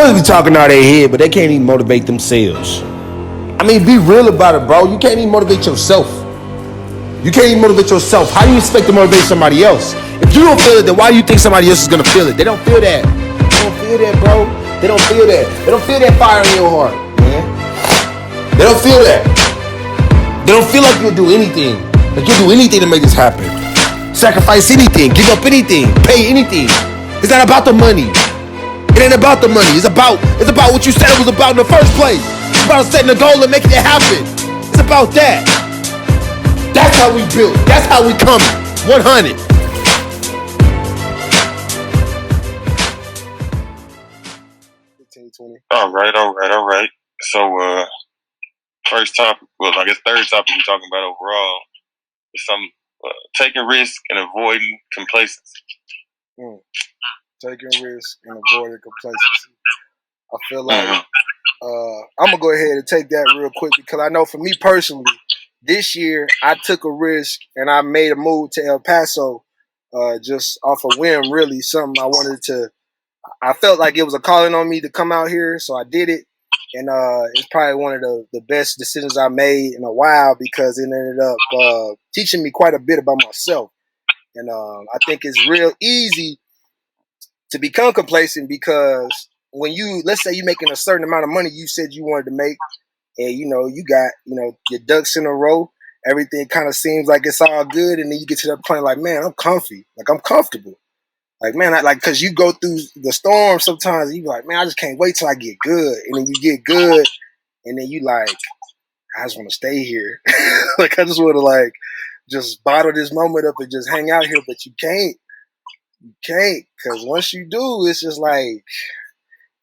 brothers be talking all their head, but they can't even motivate themselves. I mean, be real about it, bro. You can't even motivate yourself. You can't even motivate yourself. How do you expect to motivate somebody else? If you don't feel it, then why do you think somebody else is gonna feel it? They don't feel that. They don't feel that, bro. They don't feel that. They don't feel that fire in your heart, man. They don't feel that. They don't feel like you'll do anything. Like you'll do anything to make this happen. Sacrifice anything, give up anything, pay anything. It's not about the money. It ain't about the money. It's about what you said it was about in the first place. It's about setting a goal and making it happen. It's about that. That's how we build. That's how we come. 100. All right. So, first topic, well, I guess third topic we're talking about overall is some taking risk and avoiding complacency. Taking risk and avoiding complacency. I feel like I'm gonna go ahead and take that real quick because I know for me personally, this year I took a risk and I made a move to El Paso, just off a whim. Really, something I wanted to. I felt like it was a calling on me to come out here, so I did it, and it's probably one of the best decisions I made in a while because it ended up teaching me quite a bit about myself, and I think it's real easy to become complacent because when let's say you're making a certain amount of money you said you wanted to make, and you got your ducks in a row, everything kind of seems like it's all good, and then you get to that point like, man, I'm comfy, like I'm comfortable, like man, because you go through the storm sometimes, and you be like, man, I just can't wait till I get good, and then you get good, and then you like, I just want to stay here, like I just want to like just bottle this moment up and just hang out here, but you can't. You can't, because once you do, it's just like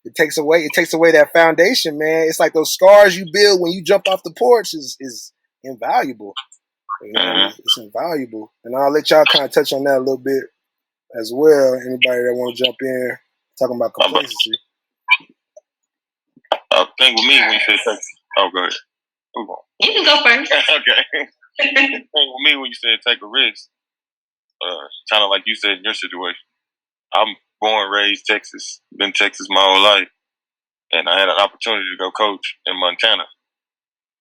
it takes away that foundation, man. It's like those scars you build when you jump off the porch is invaluable. It's invaluable. And I'll let y'all kind of touch on that a little bit as well. Anybody that want to jump in talking about complacency. I think with me when you say go ahead. You can go first. Okay. I think with me when you said take a risk, kind of like you said in your situation. I'm born, raised Texas, been Texas my whole life, and I had an opportunity to go coach in Montana,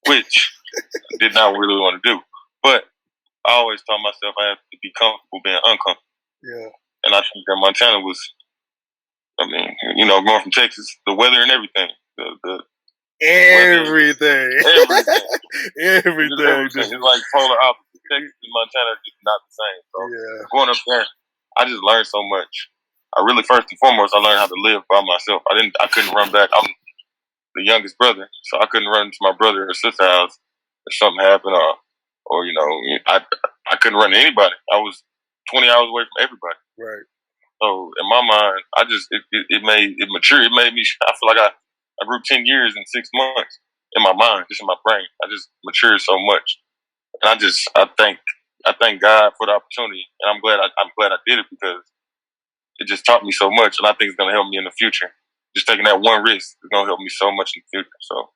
which I did not really want to do. But I always told myself I have to be comfortable being uncomfortable. Yeah. And I think that Montana was, going from Texas, the weather and everything, Everything. It's like polar opposite. Texas and Montana are just not the same. So going up there, I just learned so much. I really, first and foremost, I learned how to live by myself. I couldn't run back. I'm the youngest brother, so I couldn't run to my brother or sister's house if something happened, or I couldn't run to anybody. I was 20 hours away from everybody. Right. So in my mind, it made it mature. It made me. I feel like I grew 10 years in 6 months in my mind, just in my brain. I just matured so much, and I thank God for the opportunity, and I'm glad I did it because it just taught me so much, and I think it's gonna help me in the future. Just taking that one risk is gonna help me so much in the future. So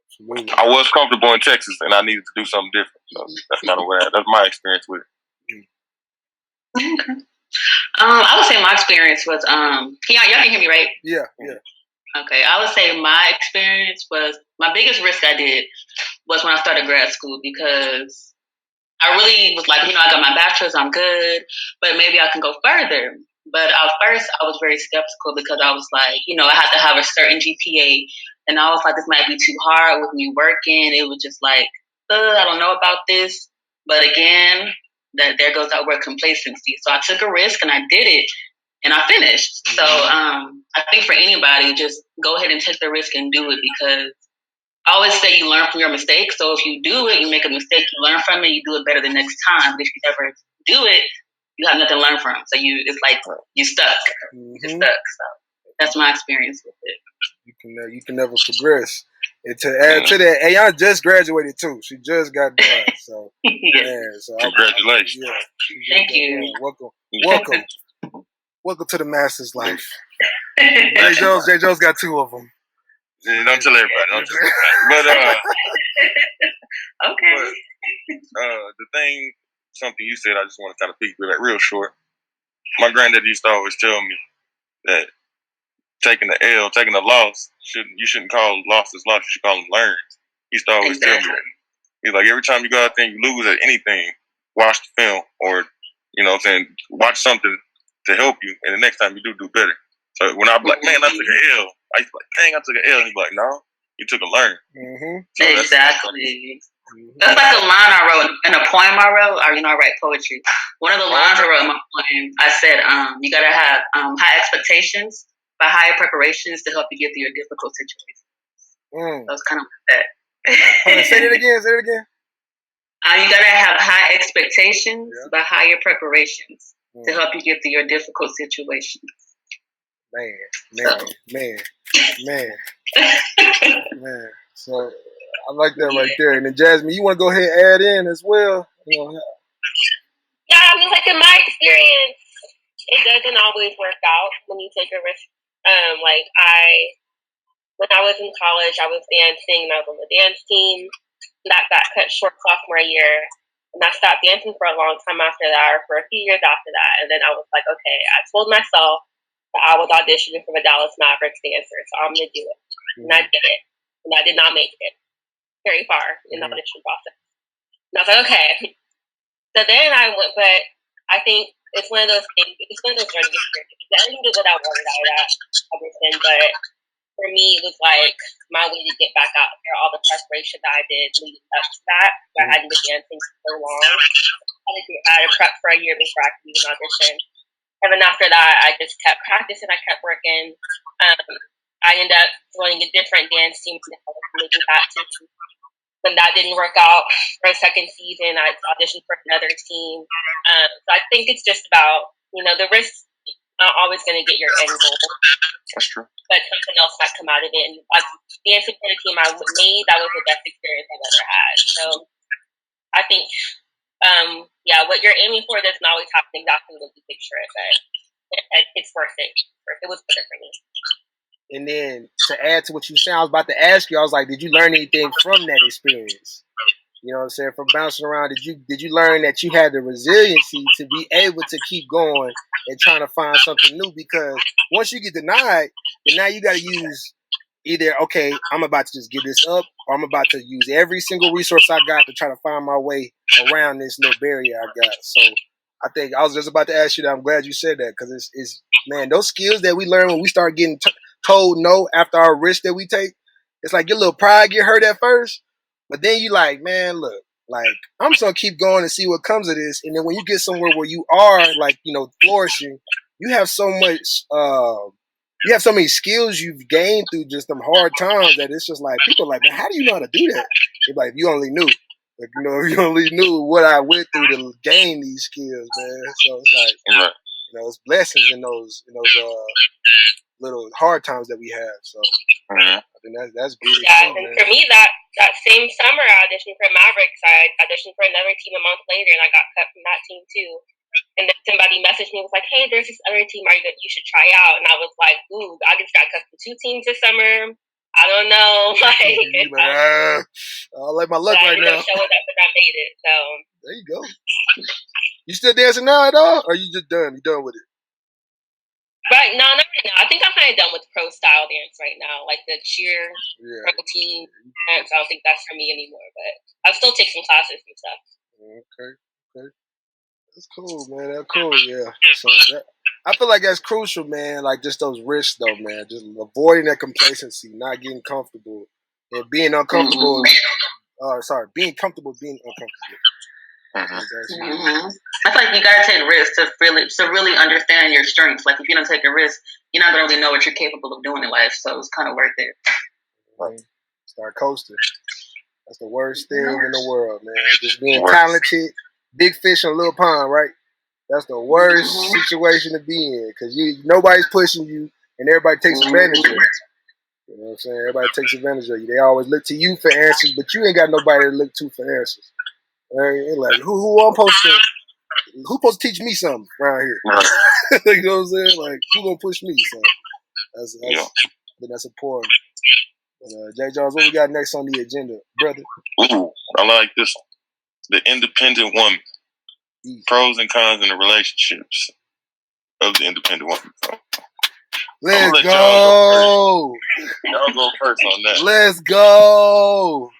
absolutely. I was comfortable in Texas, and I needed to do something different. So that's kind of that's my experience with it. Okay. I would say my experience was y'all can hear me, right? Yeah. Okay, I would say my experience was my biggest risk I did was when I started grad school because I really was like, I got my bachelor's, I'm good, but maybe I can go further. But at first, I was very skeptical because I was like, I had to have a certain GPA, and I was like, this might be too hard with me working. It was just like, I don't know about this. But again, there goes that word complacency. So I took a risk and I did it. And I finished. Mm-hmm. So I think for anybody, just go ahead and take the risk and do it because I always say you learn from your mistakes. So if you do it, you make a mistake, you learn from it, you do it better the next time. But if you never do it, you have nothing to learn from. So it's like you're stuck. Mm-hmm. You're stuck. So that's my experience with it. You can never progress. And to add to that, Ayona just graduated too. She just got done. So so congratulations. Thank you. Welcome. Welcome to the master's life. J. Joe's got 2 of them. Yeah, don't tell everybody. But okay. But, the thing, something you said, I just want to kind of pick with that real short. My granddad used to always tell me that taking the L, taking the loss, you shouldn't call losses loss. You should call them learns. He used to always tell me that. He's like, every time you go out there and you lose at anything, watch the film or, you know what I'm saying, watch something to help you, and the next time you do better. So when I'm like, man, I took an L, I used to be like, dang, I took an L. And he's like, no, you took a learn. So exactly. That's like a line I wrote in a poem I wrote. Or, I write poetry. One of the lines I wrote in my poem, I said, you gotta have high expectations but higher preparations to help you get through your difficult situations. So it's kind of like that. Say it again. You gotta have high expectations but higher preparations to help you get through your difficult situations. Man. So I like that right there. And then Jasmine, you want to go ahead and add in as well? Yeah, I mean, like in my experience, it doesn't always work out when you take a risk. When I was in college, I was dancing and I was on the dance team. That got cut short sophomore year. And I stopped dancing for a long time after that, or for a few years after that. And then I was like, okay, I told myself that I was auditioning for the Dallas Mavericks dancer, so I'm going to do it. And I did it. And I did not make it very far in the audition process. And I was like, okay. So then I went, but I think it's one of those things, it's one of those learning experiences. I didn't get what I wanted out of that audition, but for me, it was like my way to get back out there, all the preparation that I did leading up to that. I hadn't been dancing for so long. I had to prep for a year before I could even audition. And then after that, I just kept practicing. I kept working. I ended up joining a different dance team moving back to. When that didn't work out for a second season, I auditioned for another team. So I think it's just about, the risks are always going to get your end goal. That's true. But something else might come out of it. And dancing for the team I made, that was the best experience I've ever had. So I think, what you're aiming for doesn't always happen exactly what you picture it, but it's worth it. It was worth it for me. And then to add to what you said, I was about to ask you, I was like, did you learn anything from that experience? You know what I'm saying? From bouncing around, did you learn that you had the resiliency to be able to keep going and trying to find something new? Because once you get denied, then now you got to use either, okay, I'm about to just give this up, or I'm about to use every single resource I got to try to find my way around this little barrier I got. So I think I was just about to ask you that. I'm glad you said that, because it's man, those skills that we learn when we start getting told no after our risk that we take, it's like your little pride get hurt at first, but then you like, man, look, like I'm just gonna keep going and see what comes of this. And then when you get somewhere where you are like, flourishing, you have so much you have so many skills you've gained through just them hard times that it's just like people are like, man, how do you know how to do that? It's like, if you only knew. Like, if you only knew what I went through to gain these skills, man. So it's like, it's blessings in those little hard times that we have. So I think that's big. Yeah, and for me, that same summer I auditioned for Mavericks. I auditioned for another team a month later, and I got cut from that team too. And then somebody messaged me and was like, hey, there's this other team you should try out. And I was like, ooh, I just got cut from 2 teams this summer. I don't know. I'll let my luck right now. I showed up and I made it. So there you go. You still dancing now at all? Or are you just done? You done with it? Right, no, not right now. I think I'm kind of done with pro style dance right now, like the cheer, pro team dance. I don't think that's for me anymore, but I'll still take some classes and stuff. Okay. That's cool, man. That's cool, yeah. So I feel like that's crucial, man. Like just those risks, though, man. Just avoiding that complacency, not getting comfortable, and being uncomfortable. Being comfortable being uncomfortable. I feel like you gotta take risks to really understand your strengths. Like if you don't take a risk, you're not gonna really know what you're capable of doing in life. So it's kind of worth it. Start coasting. That's the worst thing in the world, man. Just being talented, big fish in a little pond, right? That's the worst situation to be in, because nobody's pushing you, and everybody takes advantage of you. You know what I'm saying? Everybody takes advantage of you. They always look to you for answers, but you ain't got nobody to look to for answers. Right? Like who supposed to teach me something around here? You know what I'm saying? Like who gonna push me? So that's important. J. Jones, what we got next on the agenda, brother? Ooh, I like this one. The independent woman. Pros and cons in the relationships of the independent woman. Let's go. Y'all go first on that. Let's go.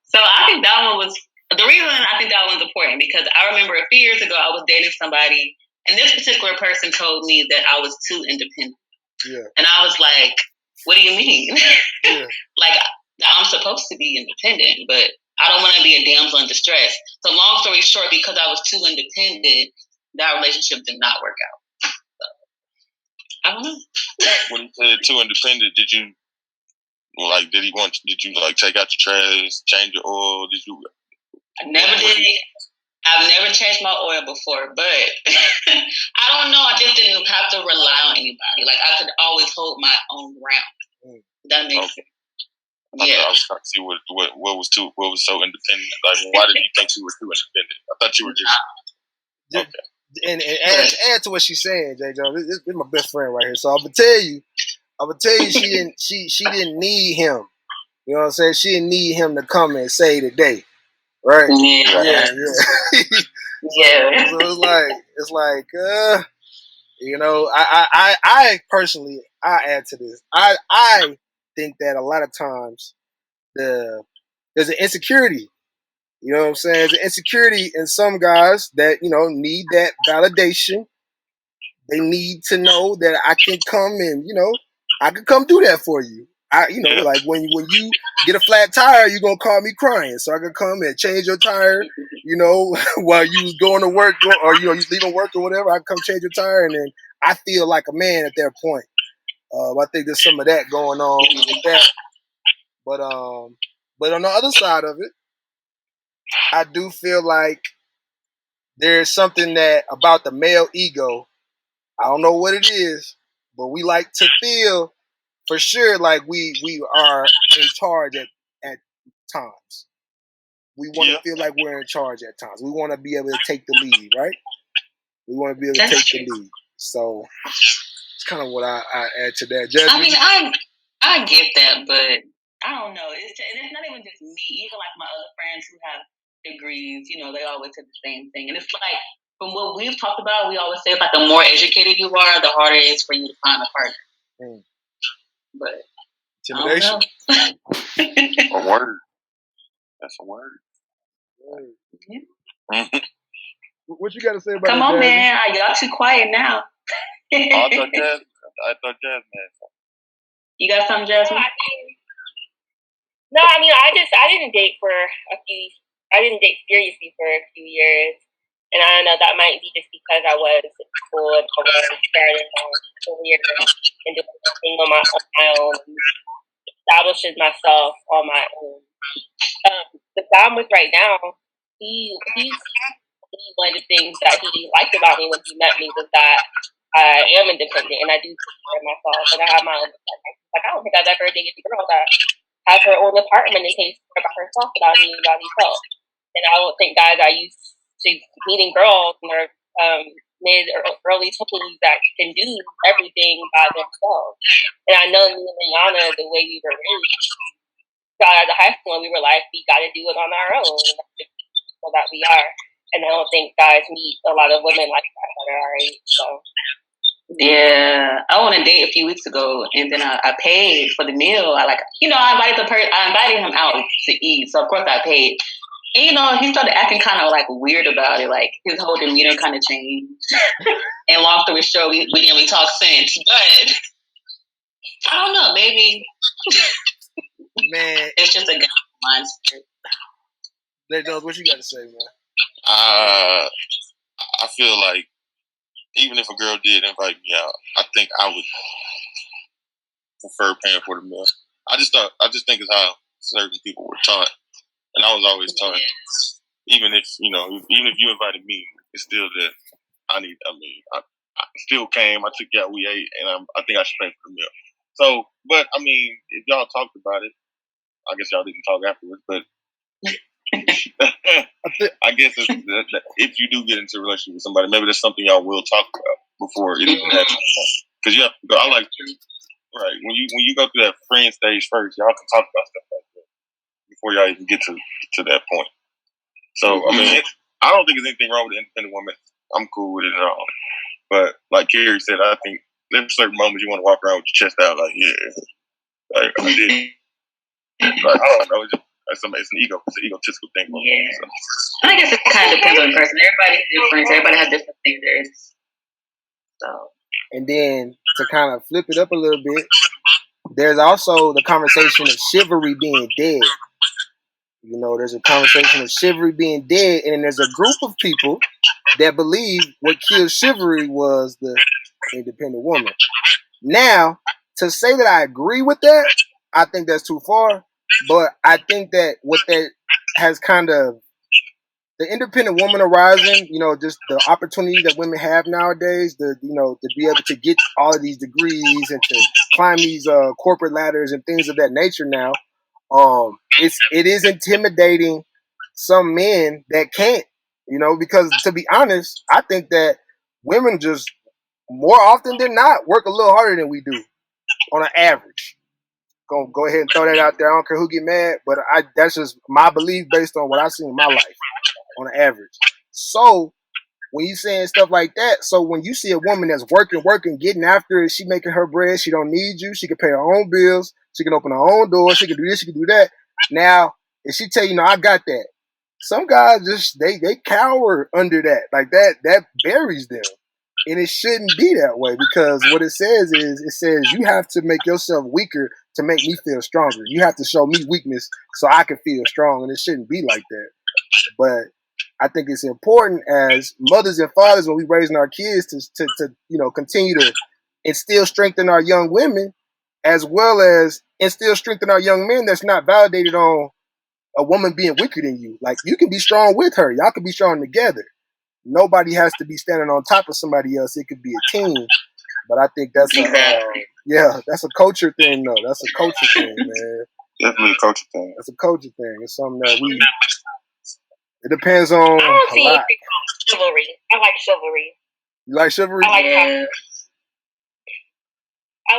So I think that one was the reason I think that one's important because I remember a few years ago I was dating somebody and this particular person told me that I was too independent. Yeah. And I was like, what do you mean? Yeah. Like I'm supposed to be independent, but I don't want to be a damsel in distress. So long story short, because I was too independent, that relationship did not work out. So, I don't know. When he said too independent, did you take out your trash, change your oil? Did you? I never did. I've never changed my oil before, but I don't know. I just didn't have to rely on anybody. Like I could always hold my own ground. That makes sense. Yeah. I was trying to see what was so independent. Like, why did you think you were too independent? I thought you were just okay. And add to what she's saying, J. Jones. This is my best friend right here. So I'm gonna tell you, she didn't need him. You know what I'm saying? She didn't need him to come and say today. Right? Yeah. So it's like you know, I personally I add to this. I think that a lot of times there's an insecurity. You know what I'm saying? There's an insecurity in some guys that, you know, need that validation. They need to know that I can come and, you know, I can come do that for you. Like when you get a flat tire, you're gonna call me crying, so I can come and change your tire. You know, while you was going to work, or you know, you leaving work or whatever, I can come change your tire, and then I feel like a man at that point. I think there's some of that going on with that. But on the other side of it, I do feel like there's something that about the male ego. I don't know what it is, but we like to feel for sure like we are in charge at times. We want to feel like we're in charge at times. We want to be able to take the lead, right? We want to be able to take the lead. So it's kind of what I add to that. Jasmine? I mean, I get that, but I don't know. It's not even just me. Even like my other friends who have degrees, you know, they always say the same thing. And it's like, from what we've talked about, we always say it's like the more educated you are, the harder it is for you to find a partner. But intimidation. A word. That's a word. Yeah. What you got to say about Come on, man. Y'all too quiet now. I thought Jasmine. You got something, Jasmine? No, I mean, I didn't date seriously for a few years. And I don't know, that might be just because I was in school and I was starting my career and doing something on my own, establishing myself on my own. The guy I'm with right now, he's one of the things that he liked about me when he met me was that I am independent and I do take care of myself and I have my own apartment. Like, I don't think I've ever dated a girl that has her own apartment and takes care of herself without anybody's help. And I don't think guys are used to meeting girls in their mid or early 20s that can do everything by themselves. And I know me and Ayona, the way we were raised, got out of high school and we were like, we got to do it on our own. And that's just people that we are. And I don't think guys meet a lot of women like that at our age. So. Yeah, I went on a date a few weeks ago, and then I paid for the meal. I invited him out to eat, so of course I paid. And you know, he started acting kind of like weird about it. Like his whole demeanor kind of changed. And long story short, we didn't really talk since. But I don't know, maybe man, it's just a guy mindset. Let what you got to say, man. I feel like even if a girl did invite me out, I think I would prefer paying for the meal. I just think it's how certain people were taught, and I was always taught. Even if you invited me, it's still that I still came. I took you out, we ate, and I think I should pay for the meal. So, but I mean, if y'all talked about it, I guess y'all didn't talk afterwards, but. I guess if you do get into a relationship with somebody, maybe that's something y'all will talk about before it even happens. Because you have to go. I like to, right when you go through that friend stage first, y'all can talk about stuff like that before y'all even get to that point. So I mean, I don't think there's anything wrong with an independent woman. I'm cool with it at all. But like Kerry said, I think there's certain moments you want to walk around with your chest out, like, yeah, like I did. Like, I don't know, it's an egotistical thing. Yeah. So. I guess it kind of depends on the person. Everybody's different. Everybody has different standards. So. And then to kind of flip it up a little bit, there's also the conversation of chivalry being dead. You know, there's a conversation of chivalry being dead, and then there's a group of people that believe what killed chivalry was the independent woman. Now, to say that I agree with that, I think that's too far. But I think that what that has kind of the independent woman arising, you know, just the opportunity that women have nowadays, to be able to get all of these degrees and to climb these corporate ladders and things of that nature now, it is intimidating some men that can't, you know, because to be honest, I think that women just more often than not work a little harder than we do on an average. Go ahead and throw that out there. I don't care who get mad, but that's just my belief based on what I've seen in my life on an average. So when you saying stuff like that, so when you see a woman that's working, getting after it, she making her bread, she don't need you, she can pay her own bills, she can open her own door, she can do this, she can do that. Now, if she tell you, no, I got that, some guys just they cower under that. Like that buries them. And it shouldn't be that way, because what it says you have to make yourself weaker to make me feel stronger. You have to show me weakness so I can feel strong, and it shouldn't be like that. But I think it's important as mothers and fathers when we raising our kids to continue to instill strength in our young women, as well as instill strength in our young men that's not validated on a woman being weaker than you. Like, you can be strong with her. Y'all can be strong together. Nobody has to be standing on top of somebody else. It could be a team. But I think that's that's a culture thing, though. That's a culture thing, man. Definitely a culture thing. That's a culture thing. It's something that it depends on I don't a see lot. chivalry. I like chivalry. You like chivalry? I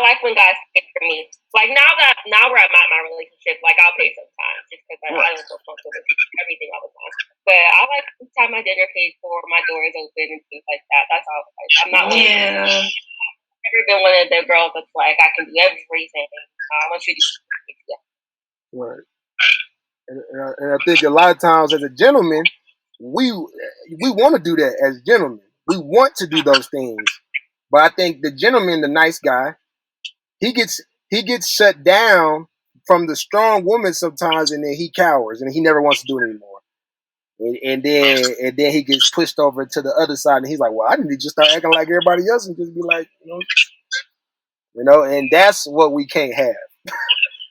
like when guys pay for me. Like now we're at my relationship. Like, I'll pay sometimes just because I don't feel comfortable with everything all the time. But I like to have my dinner paid for, my door is open and things like that. That's all. I'm not I've never been one of the girls that's like, I can do everything. I want you to do everything. Right. And I think a lot of times as a gentleman, we want to do that as gentlemen. We want to do those things. But I think the gentleman, the nice guy, he gets shut down from the strong woman sometimes, and then he cowers and he never wants to do it anymore. And then he gets pushed over to the other side, and he's like, well, I need to just start acting like everybody else and just be like, and that's what we can't have.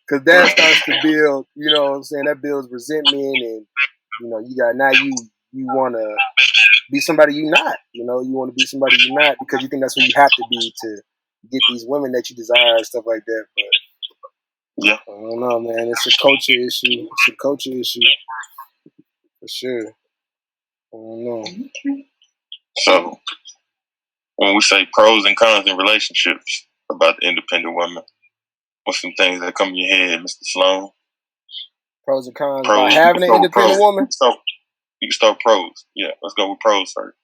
Because that starts to build, you know what I'm saying, that builds resentment, and you want to be somebody you're not. You want to be somebody you're not because you think that's what you have to be to get these women that you desire and stuff like that. But I don't know, man. It's a culture issue. It's a culture issue for sure. I don't know. So when we say pros and cons in relationships about the independent women, what's some things that come in your head, Mr. Sloan? Pros and cons about having an independent woman? You can start pros. Yeah, let's go with pros first.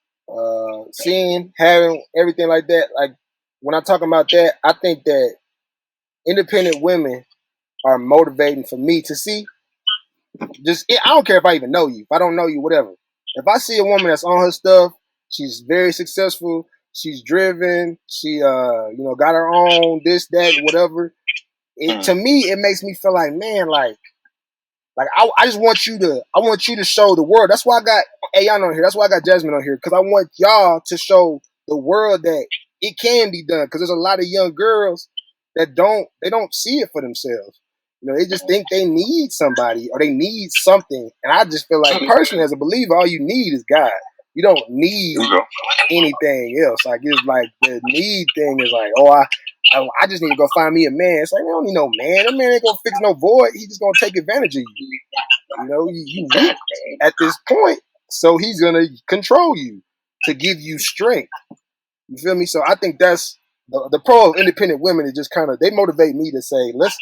Seeing, having, everything like that. Like, when I'm talking about that, I think that independent women are motivating for me to see. I don't care if I even know you. If I don't know you, whatever. If I see a woman that's on her stuff, she's very successful, she's driven, she got her own this, that, whatever. To me, it makes me feel like, man, like I just want you to show the world. That's why I got Ayona on here. That's why I got Jasmine on here, because I want y'all to show the world that it can be done. Because there's a lot of young girls that don't see it for themselves. They just think they need somebody or they need something. And I just feel like, personally, as a believer, all you need is God. You don't need anything else. Like, it's like the need thing is like, I just need to go find me a man. It's like, I don't need no man. That man ain't gonna fix no void. He's just gonna take advantage of you. You weak at this point, so he's gonna control you to give you strength. You feel me? So I think that's the pro of independent women. Is just kind of, they motivate me to say, let's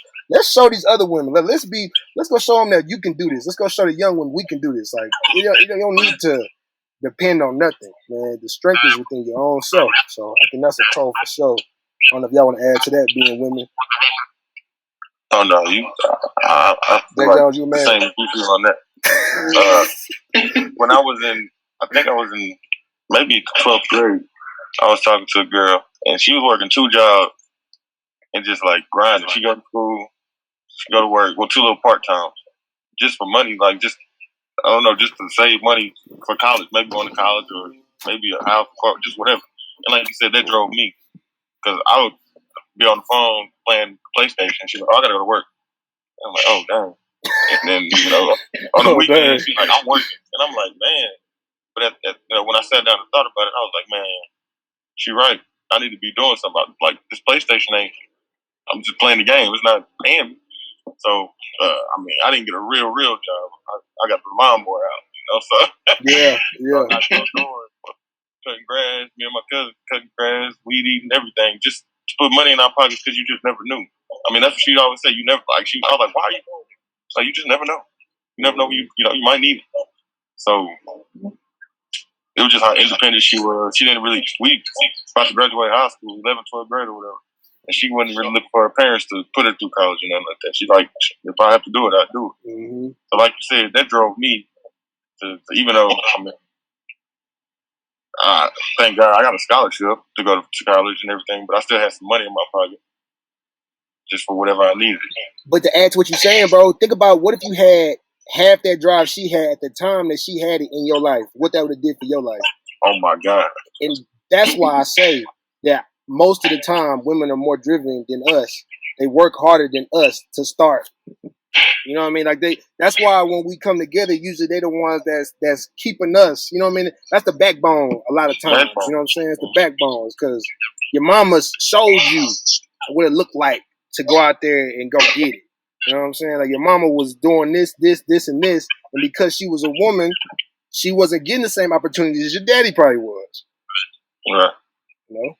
show these other women. Let's go show them that you can do this. Let's go show the young women we can do this. Like, you don't need to depend on nothing, man. The strength is within your own self. So I think that's a pro for sure. don't know if y'all want to add to that, being women. Oh no, I feel like you the married. same as you feel on that. When I was in maybe 12th grade, I was talking to a girl, and she was working 2 jobs and just like grinding. She go to school, she go to work, 2 little part times, just for money, like just I don't know, just to save money for college, maybe going to college or maybe a house, just whatever. And like you said, that drove me because I would be on the phone playing PlayStation. She's like, "Oh, I gotta go to work." And I'm like, "Oh, dang." And then, on the weekend, she's like, "I'm working." And I'm like, man. But when I sat down and thought about it, I was like, man, she right. I need to be doing something about it. Like, this PlayStation I'm just playing the game. It's not paying me. So, I didn't get a real job. I got the lawnmower out, so. Yeah. So I started going, cutting grass, me and my cousin cutting grass, weed eating, everything, just to put money in our pockets because you just never knew. That's what she'd always say. You never, I was like, why are you doing it? So you just never know. You never know when you might need it. So it was just how independent she was. She didn't really, we about to graduate high school, 11th, 12th grade or whatever. And she wasn't really looking for her parents to put her through college or nothing like that. She's like, if I have to do it, I'll do it. Mm-hmm. So like you said, that drove me to even though, thank God I got a scholarship to go to college and everything, but I still had some money in my pocket just for whatever I needed. But to add to what you're saying, bro, think about what if you had half that drive she had at the time that she had it in your life, what that would have did for your life. Oh my God. And that's why I say that most of the time women are more driven than us. They work harder than us to start. You know what I mean? Like that's why when we come together, usually they're the ones that's keeping us. You know what I mean? That's the backbone a lot of times. You know what I'm saying? It's the backbones because your mama showed you what it looked like to go out there and go get it. You know what I'm saying? Like your mama was doing this, and this, and because she was a woman, she wasn't getting the same opportunities as your daddy probably was. Right. You know?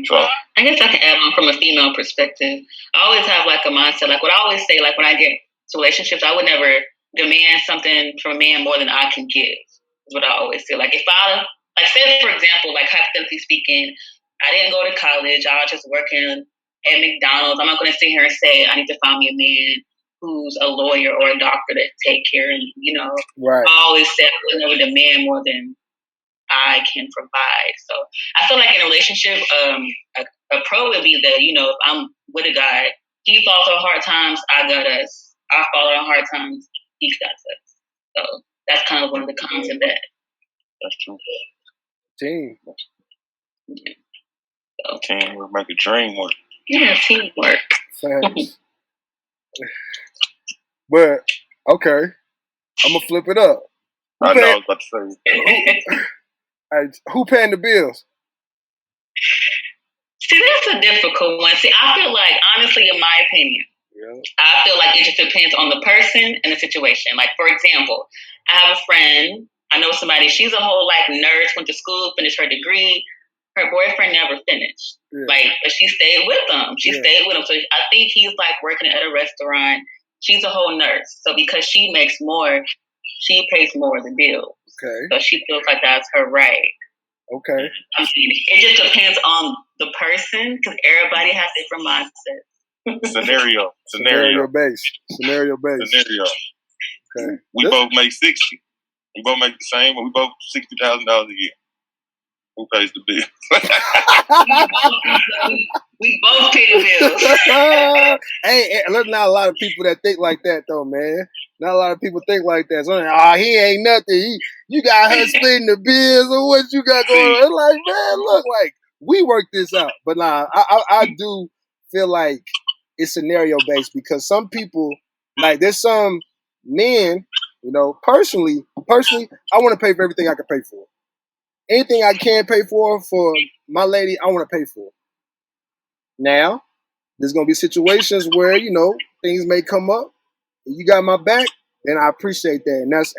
So I guess I can add on from a female perspective. I always have like a mindset, like what I always say, like when I get to relationships, I would never demand something from a man more than I can give. Is what I always say. Like if I, like say for example, like hypothetically speaking, I didn't go to college. I was just working at McDonald's. I'm not going to sit here and say I need to find me a man who's a lawyer or a doctor to take care of me. Right. I always say I would never demand more than I can provide. So I feel like in a relationship, a pro would be that, if I'm with a guy, he falls on hard times, I got us. I fall on hard times, he got us. So that's kind of one of the cons of that. That's true. Team. Yeah. So, teamwork make a dream work. Yeah, teamwork. Thanks. But, okay. I'm going to flip it up. I know I was about to say. Who paying the bills? See, that's a difficult one. See, I feel like, honestly, in my opinion, I feel like it just depends on the person and the situation. Like, for example, I have a friend, I know somebody, she's a whole nurse, went to school, finished her degree. Her boyfriend never finished. But she stayed with him. She stayed with him. So I think he's working at a restaurant. She's a whole nurse. So because she makes more, she pays more of the bill. Okay. So she feels like that's her right. Okay. It just depends on the person because everybody has different mindsets. Scenario based. Scenario. Okay. We both make 60. We both make the same, but we both $60,000 a year. Who pays the bill? We both pay the bills. Hey, there's not a lot of people that think like that, though, man. Not a lot of people think like that. So, he ain't nothing. You got her splitting the bills or what you got going on. It's like, man, look, we work this out. But nah, I do feel like it's scenario based because some people, there's some men, personally, I want to pay for everything I can pay for. Anything I can pay for my lady, I want to pay for. Now, there's going to be situations where, things may come up. If you got my back, then I appreciate that. And that's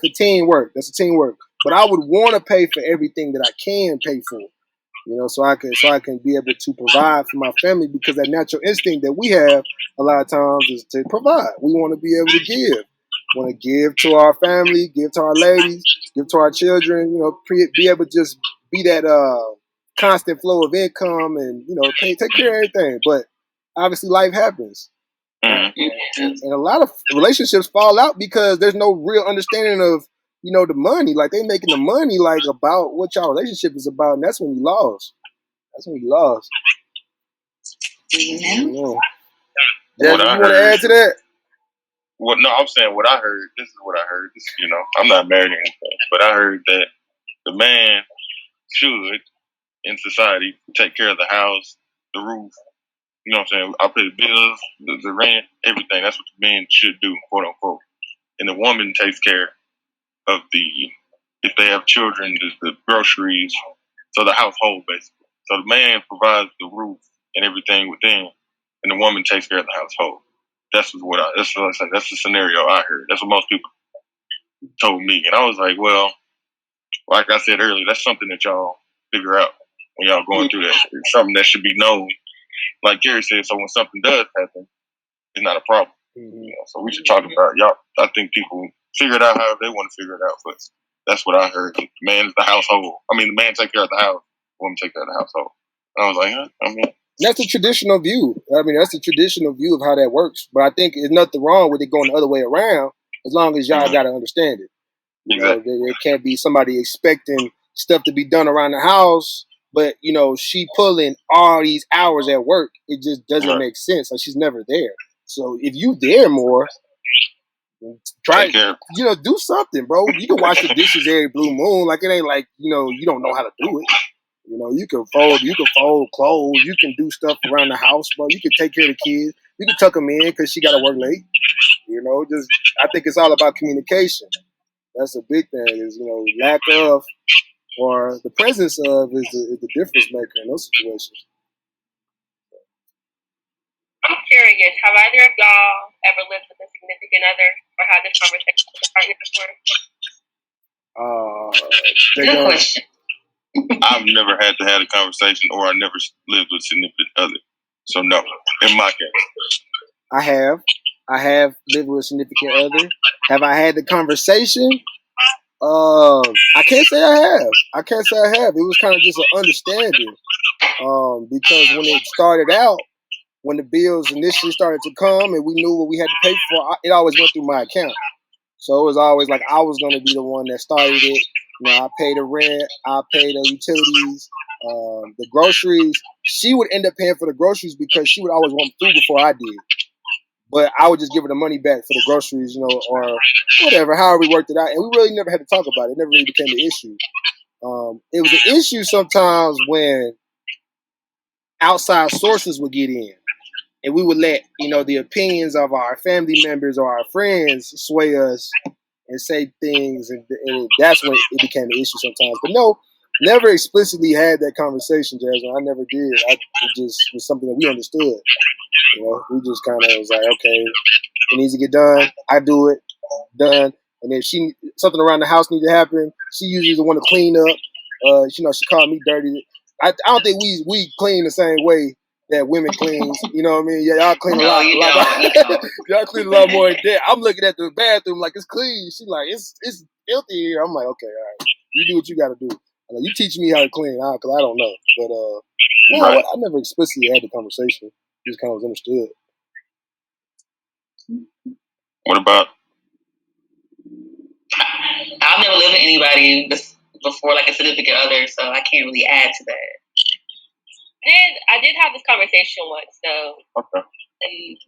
the teamwork. That's the teamwork. But I would want to pay for everything that I can pay for, so I can be able to provide for my family because that natural instinct that we have a lot of times is to provide. We want to be able to give. We want to give to our family, give to our ladies, give to our children, be able to just be that constant flow of income and, you know, take care of everything. But obviously life happens. And a lot of relationships fall out because there's no real understanding of, you know, the money. Like they making the money like about what y'all relationship is about, and that's when you lost. That's when you lost. Jasmine, you want to add to that? What? No, I'm saying what I heard. This is what I heard. This, you know, I'm not married or anything, but I heard that the man should, in society, take care of the house, the roof. You know what I'm saying? I pay the bills, the rent, everything. That's what the men should do, quote unquote. And the woman takes care of if they have children, the groceries, so the household basically. So the man provides the roof and everything within, and the woman takes care of the household. That's what I said. That's the scenario I heard. That's what most people told me, and I was like, well, like I said earlier, that's something that y'all figure out when y'all going through that. It's something that should be known. Like Kerry said, so when something does happen, it's not a problem. You know, so we should talk about y'all. I think people figure it out however they want to figure it out, but that's what I heard. The man is the household. I mean, the man take care of the house, the woman take care of the household. And I was like, I mean, that's the traditional view. I mean, that's the traditional view of how that works. But I think there's nothing wrong with it going the other way around, as long as y'all got to understand it. You know, there can't be somebody expecting stuff to be done around the house, but, you know, she pulling all these hours at work. It just doesn't make sense. Like, she's never there. So if you there more, try, you know, do something, bro. You can wash the dishes every blue moon. Like, it ain't like, you know, you don't know how to do it. You know, you can fold clothes. You can do stuff around the house, bro. You can take care of the kids. You can tuck them in because she got to work late. You know, just, I think it's all about communication. That's a big thing is, you know, lack of or the presence of is the difference maker in those situations. I'm curious, have either of y'all ever lived with a significant other or had this conversation with a partner before? Good question. I've never had to have a conversation, or I never lived with a significant other. So no, in my case. I have lived with a significant other. Have I had the conversation? I can't say I have. It was kind of just an understanding. Because when it started out, when the bills initially started to come and we knew what we had to pay for, it always went through my account. So it was always like I was going to be the one that started it. You know, I pay the rent, I pay the utilities, the groceries. She would end up paying for the groceries because she would always want food before I did. But I would just give her the money back for the groceries, you know, or whatever, however we worked it out. And we really never had to talk about it. It never really became an issue. It was an issue sometimes when outside sources would get in. And we would let, you know, the opinions of our family members or our friends sway us and say things. And that's when it became an issue sometimes. But no, never explicitly had that conversation, Jasmine. I never did. It just was something that we understood. You know, we just kind of was like, okay, it needs to get done. I do it, done. And if something around the house needs to happen, she usually the one to clean up. You know, she called me dirty. I don't think we clean the same way that women cleans. You know what I mean? Yeah, y'all clean a lot. Y'all clean a lot more than that. I'm looking at the bathroom like it's clean. She like, it's filthy here. I'm like, okay, all right. You do what you got to do. Like, you teach me how to clean, because I don't know. But no, I never explicitly had the conversation. It just kind of was understood. What about? I've never lived with anybody before, like a significant other, so I can't really add to that. I did have this conversation once, though. Okay. And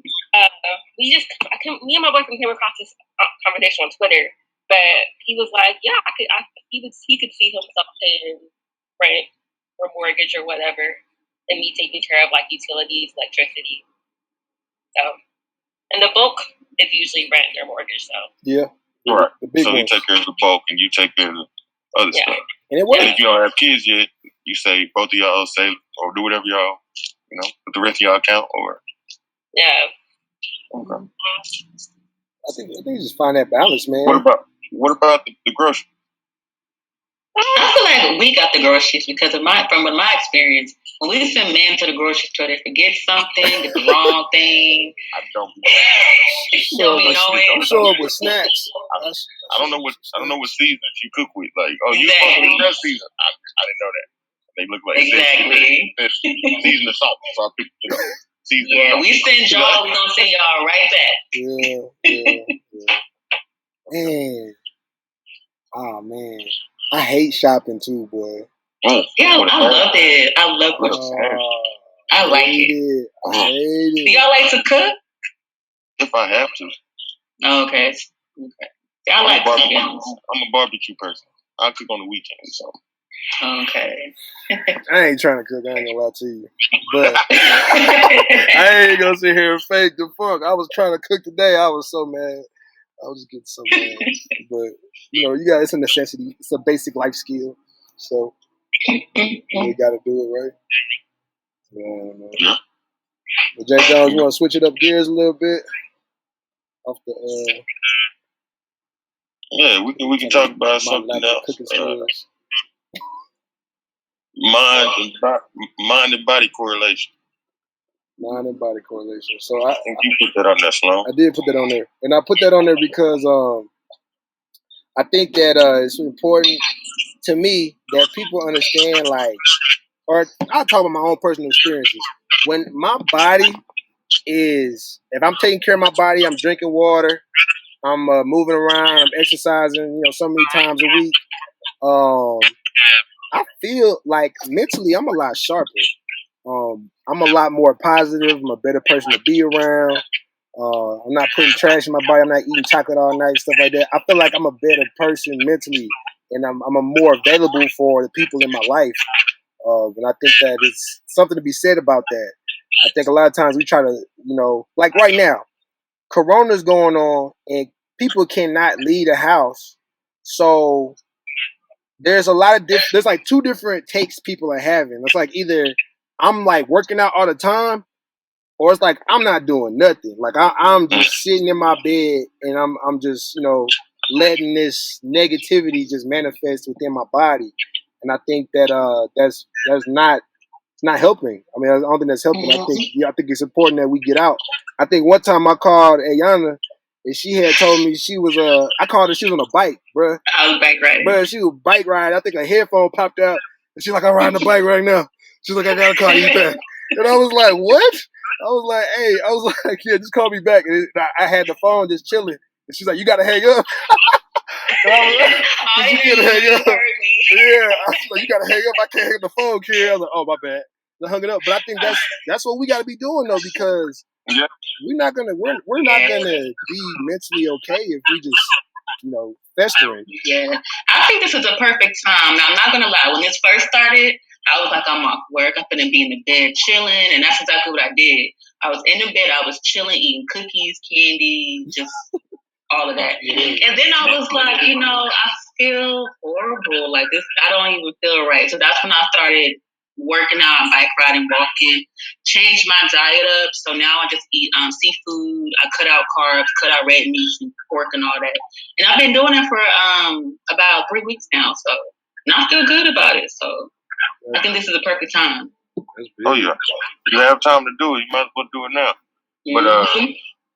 me and my boyfriend came across this conversation on Twitter, but he was like, "Yeah, he could see himself paying rent or mortgage or whatever, and me taking care of like utilities, electricity. So, and the bulk is usually rent or mortgage. So yeah, right. So you take care of the bulk, and you take care of the other stuff. And it works. And if you don't have kids yet, you say both of y'all say or do whatever y'all, you know, put the rest of y'all account or. Yeah. Okay. I think you just find that balance, man. What about the groceries? I feel like we got the groceries because from my experience, when we send men to the grocery store, they forget something, get the wrong thing. I don't. Show up with snacks. I don't know what seasons you cook with. Like, you supposed to be that season. I didn't know that. They look like exactly. Season the salt, so I picked it up. Yeah, we send y'all, we gonna send y'all right back. Yeah. Man. Oh man. I hate shopping too, boy. Yeah, I love it. I love it. I like it. I hate it. Do y'all like to cook? If I have to. Oh, okay. I like cooking. I'm a barbecue person. I cook on the weekends, so. Okay. I ain't trying to cook. I ain't gonna lie to you, but I ain't gonna sit here and fake the fuck. I was trying to cook today. I was so mad. I was just getting so mad. But it's a necessity. It's a basic life skill. So you got to do it, right? Yeah. But Jay Jones, you want to switch it up gears a little bit? Off the yeah, we can talk about something else. Mind and body correlation. Mind and body correlation. So I think you put that on there, Sloan. I did put that on there, and I put that on there because I think that it's important to me that people understand, or I'll talk about my own personal experiences. When my body if I'm taking care of my body, I'm drinking water, I'm moving around, I'm exercising, so many times a week. I feel like mentally I'm a lot sharper. I'm a lot more positive. I'm a better person to be around. I'm not putting trash in my body. I'm not eating chocolate all night, stuff like that. I feel like I'm a better person mentally, and I'm a more available for the people in my life. And I think that it's something to be said about that. I think a lot of times we try to, like right now, Corona's going on, and people cannot leave the house. So there's a lot of there's like two different takes people are having. It's like either I'm like working out all the time, or it's like I'm not doing nothing. Like I'm just sitting in my bed and I'm just letting this negativity just manifest within my body. And I think that that's not helping. I mean, I don't think that's helping. I think it's important that we get out. I think one time I called Ayona, and she had told me she was I called her, she was on a bike, bruh. I was bike riding. Bruh, she was bike riding. I think a headphone popped out, and she's like, I'm riding the bike right now. She's like, I gotta call you back. And I was like, what? I was like, yeah, just call me back. And I had the phone just chilling. And she's like, you gotta hang up. And I was like, you can't hang up. Yeah, I was like, you gotta hang up. I can't hang up the phone, kid. I was like, oh, my bad. I hung it up. But I think that's what we gotta be doing though, because we're not gonna be mentally okay if we just festering. Yeah, I think this is a perfect time. Now, I'm not gonna lie. When this first started, I was like, I'm off work. I'm gonna be in the bed chilling, and that's exactly what I did. I was in the bed. I was chilling, eating cookies, candy, just all of that. And then I was like, I feel horrible. Like this, I don't even feel right. So that's when I started working out, bike riding, walking, changed my diet up. So now I just eat seafood. I cut out carbs, cut out red meat and pork and all that. And I've been doing it for about 3 weeks now. So, and I feel good about it. So I think this is the perfect time. Oh yeah, you have time to do it. You might as well do it now. But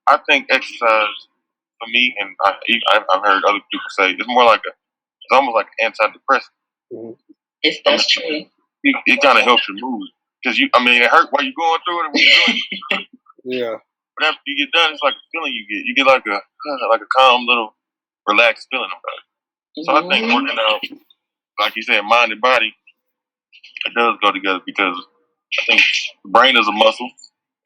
I think exercise for me, and I've heard other people say, it's more like it's almost like an antidepressant. That's true. It kind of helps your mood because it hurt while you're going through it. Yeah. But after you get done, it's like a feeling you get. You get like a calm little relaxed feeling about it. So I think working out, like you said, mind and body, it does go together because I think the brain is a muscle,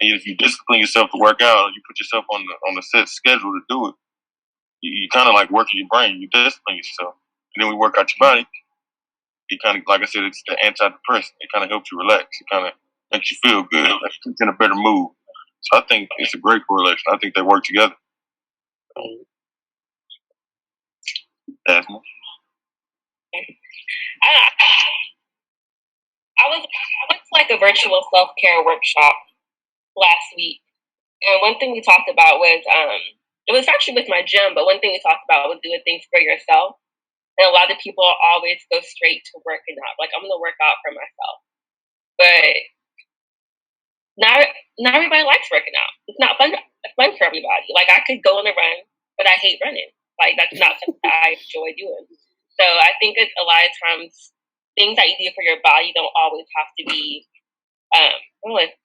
and if you discipline yourself to work out, you put yourself on the set schedule to do it. You kind of like working your brain. You discipline yourself, and then we work out your body. It kind of, like I said, it's the antidepressant. It kind of helps you relax. It kind of makes you feel good. Like it's in a better mood. So I think it's a great correlation. I think they work together. Jasmine? I went to like a virtual self-care workshop last week, and one thing we talked about was it was actually with my gym, but one thing we talked about was doing things for yourself. And a lot of people always go straight to working out. Like, I'm going to work out for myself. But not everybody likes working out. It's not fun for everybody. Like, I could go on a run, but I hate running. Like, that's not something I enjoy doing. So I think it's a lot of times things that you do for your body don't always have to be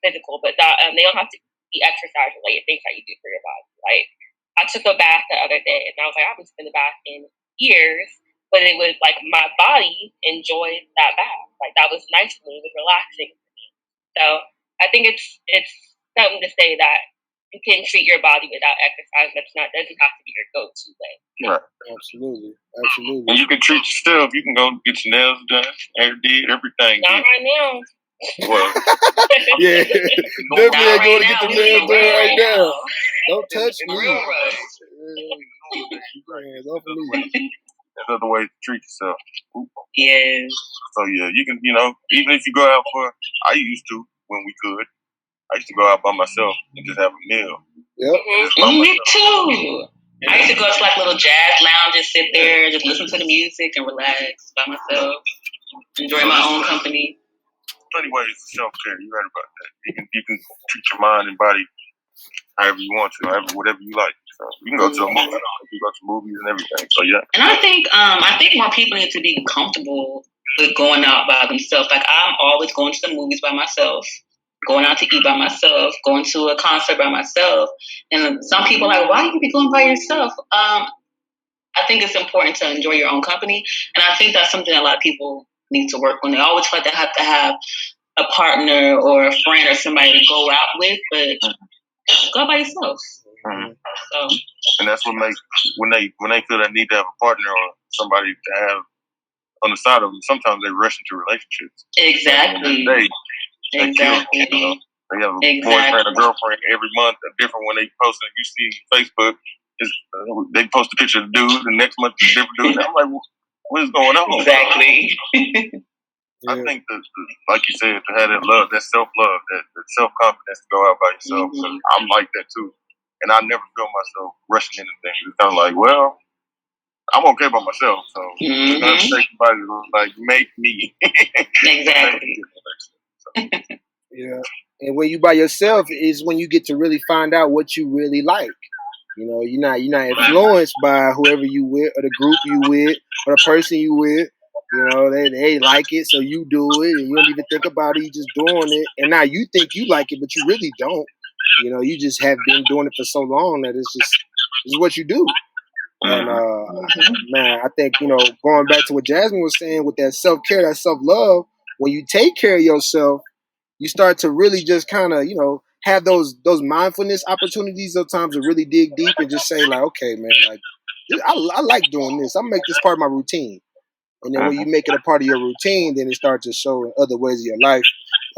physical, but they don't have to be exercise related things that you do for your body. Like, I took a bath the other day, and I was like, I haven't taken a bath in years, but it was like my body enjoyed that bath. Like, that was nice for me. It was relaxing for me. So I think it's something to say that you can treat your body without exercise. Doesn't have to be your go-to way. Right. Absolutely. And you can treat yourself. You can go get your nails done, hair did, everything. Not right now. Well, yeah, definitely ain't going to get the nails done right now. Don't touch me. There's other ways to treat yourself. Yes. So yeah, you can, even if you go out I used to when we could. I used to go out by myself and just have a meal. Yep. Me too. I used to go to like little jazz lounges, sit there, just listen to the music and relax by myself, enjoy my own company. Plenty ways to self-care. You're right about that. You can treat your mind and body however you want to, whatever you like. So you can go to a movie. You go to movies and everything. So yeah. And I think more people need to be comfortable with going out by themselves. Like, I'm always going to the movies by myself, going out to eat by myself, going to a concert by myself. And some people are like, why you be going by yourself? I think it's important to enjoy your own company. And I think that's something a lot of people need to work on. They always feel like they have to have a partner or a friend or somebody to go out with, but go by yourself. Mm-hmm. So, and that's what makes when they feel they need to have a partner or somebody to have on the side of them. Sometimes they rush into relationships. Exactly. They kill them, They have a boyfriend or girlfriend every month, a different one they post. And you see Facebook, they post a picture of the dude, and next month it's a different dude. I'm like, what is going on? Exactly. I think that, like you said, to have that love, that self-love, that self-confidence to go out by yourself. Mm-hmm. I'm like that too. And I never feel myself rushing into things. It's kind of like, well, I'm okay by myself. So it's not take somebody to like make me. Exactly. Yeah. And when you by yourself is when you get to really find out what you really like. You're not influenced by whoever you with or the group you with or the person you with. They like it, so you do it, and you don't even think about it. You just doing it, and now you think you like it, but you really don't. You just have been doing it for so long that this is what you do. And man, I think going back to what Jasmine was saying with that self-care, that self-love, when you take care of yourself, you start to really just kind of have those mindfulness opportunities sometimes to really dig deep and just say like, okay, man, like I like doing this. I'm gonna make this part of my routine. And then when you make it a part of your routine, then it starts to show in other ways of your life,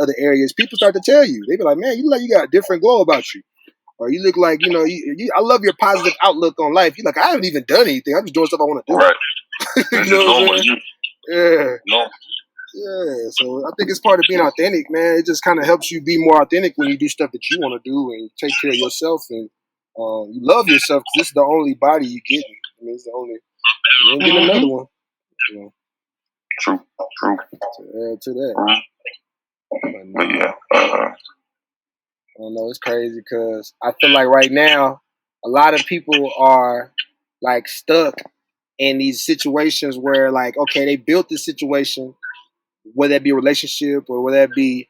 other areas. People start to tell you. They be like, man, you got a different glow about you. Or you look like, I love your positive outlook on life. You're like, I haven't even done anything. I'm just doing stuff I want to do. Right. You know what I'm saying? Yeah. No. Yeah. So I think it's part of being authentic, man. It just kind of helps you be more authentic when you do stuff that you want to do and take care of yourself and you love yourself because this is the only body you get. I mean, it's the only. You ain't getting another one. True. To add to that. But yeah. I don't know, it's crazy because I feel like right now a lot of people are like stuck in these situations where like, okay, they built this situation, whether that be a relationship or whether that be,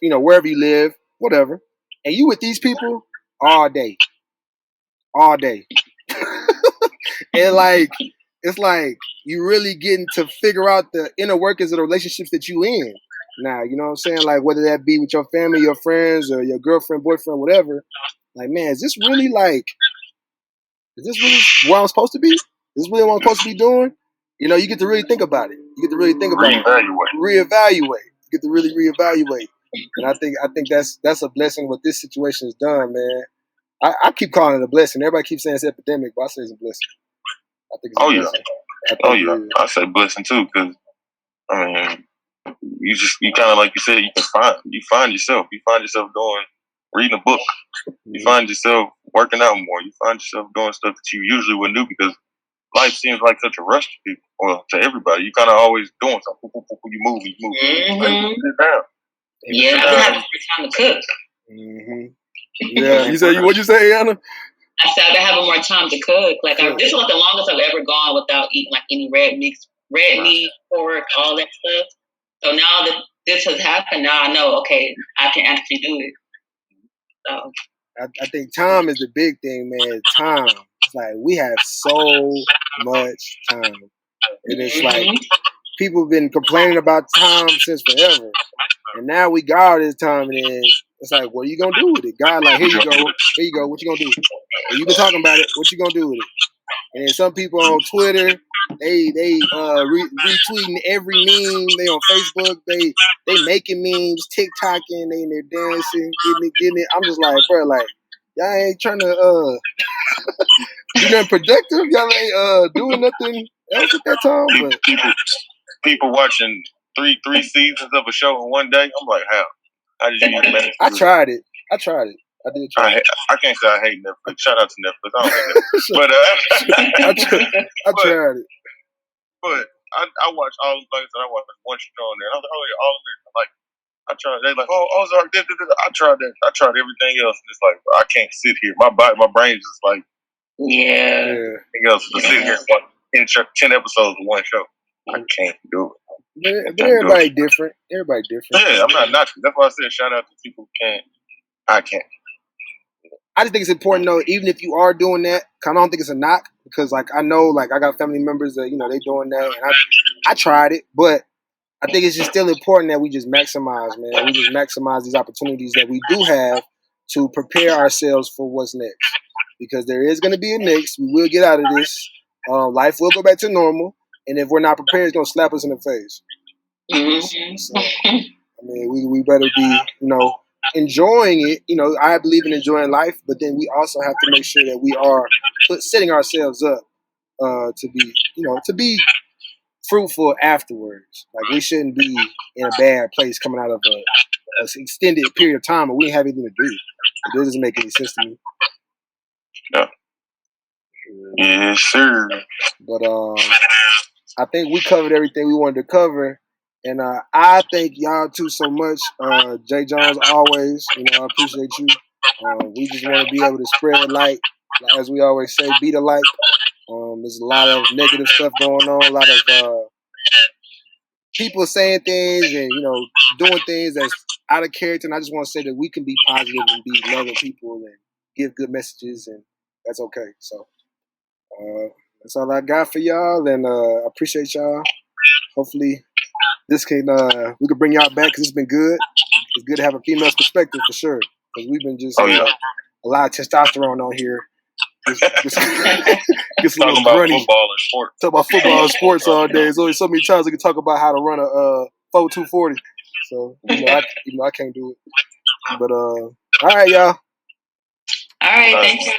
wherever you live, whatever. And you with these people all day. And like, it's like you really getting to figure out the inner workings of the relationships that you in now. You know what I'm saying? Like whether that be with your family, your friends, or your girlfriend, boyfriend, whatever. Like, man, is this really what I'm supposed to be? Is this really what I'm supposed to be doing? You get to really think about it. You get to really think about it. Reevaluate. You get to really reevaluate. And I think that's a blessing what this situation has done, man. I keep calling it a blessing. Everybody keeps saying it's epidemic, but I say it's a blessing. I think it's a blessing. I say blessing too, because I mean, you kind of like you said, you find yourself reading a book. You find yourself working out more. You find yourself doing stuff that you usually wouldn't do because life seems like such a rush to people or to everybody. You kind of always doing something. You move. Mm-hmm. Sit down. Yeah, I've been having more time to cook. Mm-hmm. Yeah, what'd you say, Ayona? I said I've been having more time to cook. Like this is like the longest I've ever gone without eating like any red meat, pork, all that stuff. So now that this has happened, now I know, okay, I can actually do it. So I think time is the big thing, man. Time. It's like we have so much time, and it's like people have been complaining about time since forever, and now we got all this time, and then it's like, what are you gonna do with it? God, like, here you go, what you gonna do? Well, you've been talking about it. What you gonna do with it? And then some people on Twitter, they retweeting every meme. They on Facebook, they making memes, TikToking, they in there dancing, getting it. I'm just like, bro, like, y'all ain't trying to do nothing productive. Y'all ain't doing nothing else at that time. But people watching three seasons of a show in one day. I'm like, how did you even manage? I tried it. I did try it. I can't say I hate Netflix. Shout out to Netflix. I don't hate Netflix. But I tried it. But I watched all, like I said, I watched one show on there. I was like, oh yeah, all of it. Like, I tried. They like, oh, Ozark. I tried that. I tried everything else. And it's like, I can't sit here. My brain's just like, everything else to sit here and watch 10 episodes of one show. I can't do it. But everybody different. Everybody different. Yeah, I'm not knocking. That's why I said shout out to people who can. I can't. I just think it's important though, even if you are doing that, I don't think it's a knock because like I know like I got family members that, you know, they doing that and I tried it, but I think it's just still important that we just maximize, man. We just maximize these opportunities that we do have to prepare ourselves for what's next. Because there is going to be a next. We will get out of this. Life will go back to normal. And if we're not prepared, it's going to slap us in the face. So, I mean, we better be, you know, enjoying it. You know, I believe in enjoying life, but then we also have to make sure that we are setting ourselves up to be, you know, to be fruitful afterwards. Like we shouldn't be in a bad place coming out of an extended period of time and we have anything to do. It doesn't make any sense to me. Yeah. Yes, sir. But I think we covered everything we wanted to cover. And I thank y'all too so much. Jay Jones, always, you know, I appreciate you. We just want to be able to spread light, as we always say, be the light. There's a lot of negative stuff going on, a lot of people saying things and, you know, doing things that's out of character. And I just want to say that we can be positive and be loving people and give good messages, and that's okay. So that's all I got for y'all, and I appreciate y'all. Hopefully this can we can bring y'all back because it's been good. It's good to have a female's perspective for sure, because we've been just a lot of testosterone on here. Gets a little grunny. Talk about football and sports all day. There's only so many times we can talk about how to run a 4.240. So you know I can't do it. But all right, y'all. All right, thanks y'all.